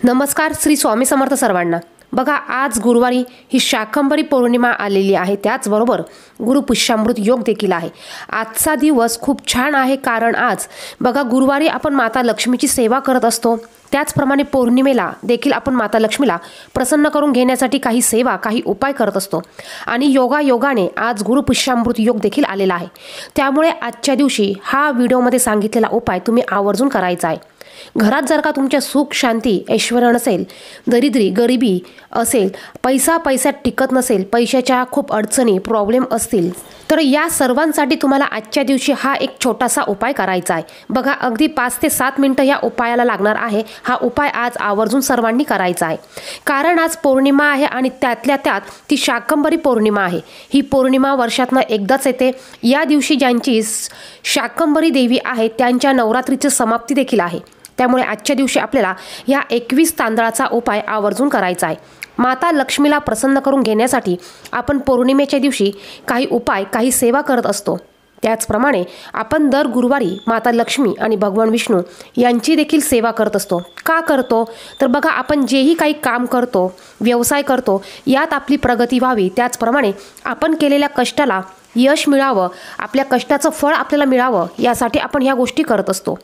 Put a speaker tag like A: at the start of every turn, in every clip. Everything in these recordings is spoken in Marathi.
A: नमस्कार. श्री स्वामी समर्थ सर्वांना. बघा, आज गुरुवारी ही शाकंभरी पौर्णिमा आलेली आहे. त्याचबरोबर गुरुपुष्यामृत योग देखील आहे. आजचा दिवस खूप छान आहे, कारण आज बघा गुरुवारी आपण माता लक्ष्मीची सेवा करत असतो. त्याचप्रमाणे पौर्णिमेला देखील आपण माता लक्ष्मीला प्रसन्न करून घेण्यासाठी काही सेवा, काही उपाय करत असतो. आणि योगाने आज गुरुपुष्यामृत योग देखील आलेला आहे. त्यामुळे आजच्या दिवशी हा व्हिडिओमध्ये सांगितलेला उपाय तुम्ही आवर्जून करायचा आहे. घरात जर का तुमच्या सुख, शांती, ऐश्वर्य नसेल, दरिद्री, गरिबी असेल, पैशात टिकत नसेल, पैशाच्या खूप अडचणी, प्रॉब्लेम असतील, तर या सर्वांसाठी तुम्हाला आजच्या दिवशी हा एक छोटासा उपाय करायचा आहे. बघा, अगदी 5 ते 7 मिनिटं या उपायाला लागणार आहे. हा उपाय आज आवर्जून सर्वांनी करायचा आहे, कारण आज पौर्णिमा आहे आणि त्यातल्या त्यात ती शाकंभरी पौर्णिमा आहे. ही पौर्णिमा वर्षातनं एकदाच येते. या दिवशी ज्यांची शाकंभरी देवी आहे त्यांच्या नवरात्रीची समाप्ती देखील आहे. त्यामुळे आजच्या दिवशी आपल्याला या 21 तांदळाचा उपाय आवर्जून करायचा आहे. माता लक्ष्मीला प्रसन्न करून घेण्यासाठी आपण पौर्णिमेच्या दिवशी काही उपाय, काही सेवा करत असतो. त्याचप्रमाणे आपण दर गुरुवारी माता लक्ष्मी आणि भगवान विष्णू यांची देखील सेवा करत असतो. का करतो? तर बघा, आपण जेही काही काम करतो, व्यवसाय करतो, यात आपली प्रगती व्हावी, त्याचप्रमाणे आपण केलेल्या कष्टाला यश मिळावं, आपल्या कष्टाचं फळ आपल्याला मिळावं, यासाठी आपण ह्या गोष्टी करत असतो.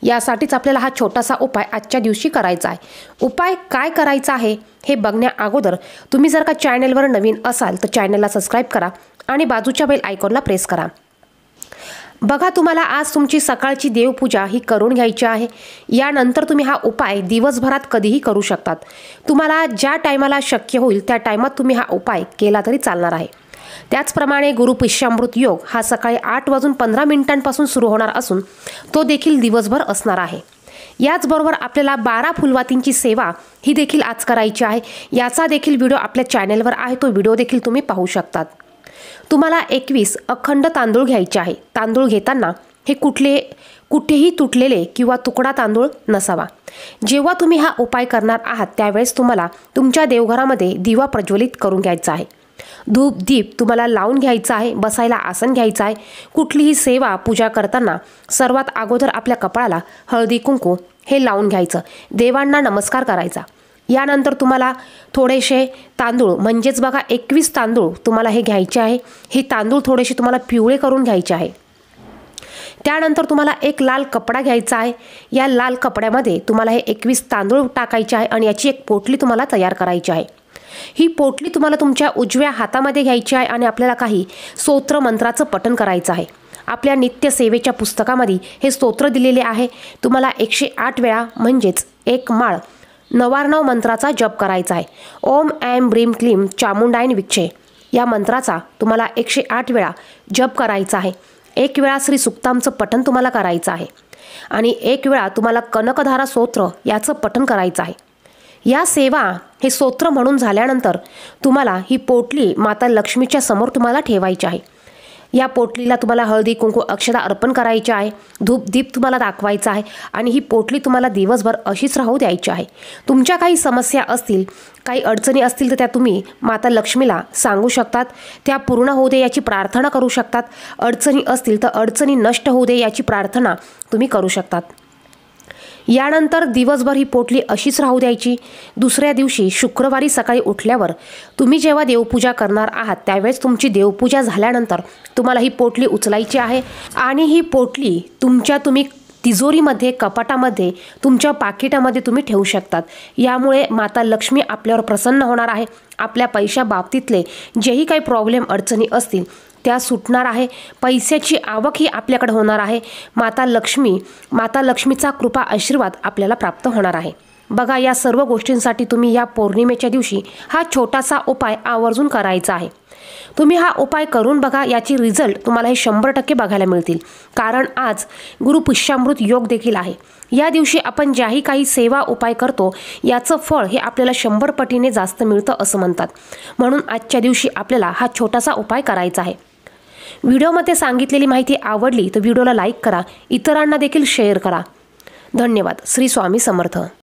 A: यासाठीच आपल्याला हा छोटासा उपाय आजच्या दिवशी करायचा आहे. उपाय काय करायचा आहे हे बघण्या अगोदर तुम्ही जर का चॅनलवर नवीन असाल तर चॅनलला सबस्क्राईब करा आणि बाजूच्या बेल आयकॉनला प्रेस करा. बघा, तुम्हाला आज तुमची सकाळची देवपूजा ही करून घ्यायची आहे. यानंतर तुम्ही हा उपाय दिवसभरात कधीही करू शकतात. तुम्हाला ज्या टायमाला शक्य होईल त्या टायमात तुम्ही हा उपाय केला तरी चालणार आहे. त्याचप्रमाणे गुरुपुष्यामृत योग हा सकाळी 8:15 सुरू होणार असून तो देखील दिवसभर असणार आहे. याचबरोबर आपल्याला 12 फुलवातींची सेवा ही देखील आज करायची आहे. याचा देखील व्हिडिओ आपल्या चॅनलवर आहे. तो व्हिडिओ देखील तुम्ही पाहू शकतात. तुम्हाला 21 अखंड तांदूळ घ्यायचे आहे. तांदूळ घेताना हे कुठेही तुटलेले किंवा तुकडा तांदूळ नसावा. जेव्हा तुम्ही हा उपाय करणार आहात त्यावेळेस तुम्हाला तुमच्या देवघरामध्ये दिवा प्रज्वलित करून घ्यायचा आहे. धूप दीप तुम्हाला लावून घ्यायचा आहे. बसायला आसन घ्यायचं आहे. कुठलीही सेवा, पूजा करताना सर्वात अगोदर आपल्या कपाळाला हळदी कुंकू हे लावून घ्यायचं. देवांना नमस्कार करायचा. यानंतर तुम्हाला थोडेसे तांदूळ, म्हणजेच बघा 21 तांदूळ तुम्हाला हे घ्यायचे आहे. हे तांदूळ थोडेसे तुम्हाला पिवळे करून घ्यायचे आहे. त्यानंतर तुम्हाला एक लाल कपडा घ्यायचा आहे. या लाल कपड्यामध्ये तुम्हाला हे 21 तांदूळ टाकायचे आहे आणि याची एक पोटली तुम्हाला तयार करायची आहे. ही पोटली तुम्हाला तुमच्या उजव्या हातामध्ये घ्यायची आहे आणि आपल्याला काही स्तोत्र मंत्राचं पठण करायचं आहे. आपल्या नित्य सेवेच्या पुस्तकामध्ये हे स्तोत्र दिलेले आहे. तुम्हाला 108 वेळा, म्हणजेच एक माळ 999 मंत्राचा जप करायचा आहे. ओम ऐं ब्रीम क्लीम चामुंडायन विच्चे या मंत्राचा तुम्हाला 108 वेळा जप करायचा आहे. 1 वेळा श्री सुक्तांचं पठण तुम्हाला करायचं आहे आणि 1 वेळा तुम्हाला कनकधारा स्तोत्र याचं पठण करायचं आहे. या सेवा, हे स्तोत्र म्हणून झाल्यानंतर तुम्हाला ही पोटली माता लक्ष्मीच्या समोर तुम्हाला ठेवायची आहे. या पोटलीला तुम्हाला हळदी कुंकू अक्षता अर्पण करायची आहे. धूप दीप तुम्हाला दाखवायचा आहे आणि ही पोटली तुम्हाला दिवसभर अशीच राहू द्यायची आहे. तुमच्या काही समस्या असतील, काही अडचणी असतील तर त्या तुम्ही माता लक्ष्मीला सांगू शकतात. त्या पूर्ण होऊ दे याची प्रार्थना करू शकतात. अडचणी असतील तर अडचणी नष्ट होऊ दे याची प्रार्थना तुम्ही करू शकतात. यानंतर दिवसभर ही पोटली अशीच राहू द्यायची. दुसऱ्या दिवशी शुक्रवारी सकाळी उठल्यावर तुम्ही जेव्हा देवपूजा करणार आहात त्यावेळेस तुमची देवपूजा झाल्यानंतर तुम्हाला ही पोटली उचलायची आहे आणि ही पोटली तुम्ही तिजोरीमध्ये, कपाटामध्ये, तुमच्या पाकिटामध्ये तुम्ही ठेवू शकतात. यामुळे माता लक्ष्मी आपल्यावर प्रसन्न होणार आहे. आपल्या पैशा बाबतीतले जेही काही प्रॉब्लेम, अडचणी असतील त्या सुटणार आहे. पैशाची आवक ही आपल्याकडे होणार आहे. माता लक्ष्मीचा कृपा आशीर्वाद आपल्याला प्राप्त होणार आहे. बघा, या सर्व गोष्टींसाठी तुम्ही या पौर्णिमेच्या दिवशी हा छोटासा उपाय आवर्जून करायचा आहे. तुम्ही हा उपाय करून बघा, याची रिझल्ट तुम्हाला हे 100% बघायला मिळतील. कारण आज गुरुपुष्यामृत योग देखील आहे. या दिवशी आपण ज्याही काही सेवा, उपाय करतो याचं फळ हे आपल्याला 100 पटीने जास्त मिळतं असं म्हणतात. म्हणून आजच्या दिवशी आपल्याला हा छोटासा उपाय करायचा आहे. व्हिडिओमध्ये सांगितलेली माहिती आवडली तर व्हिडिओला लाईक करा, इतरांना देखील शेअर करा. धन्यवाद. श्री स्वामी समर्थ.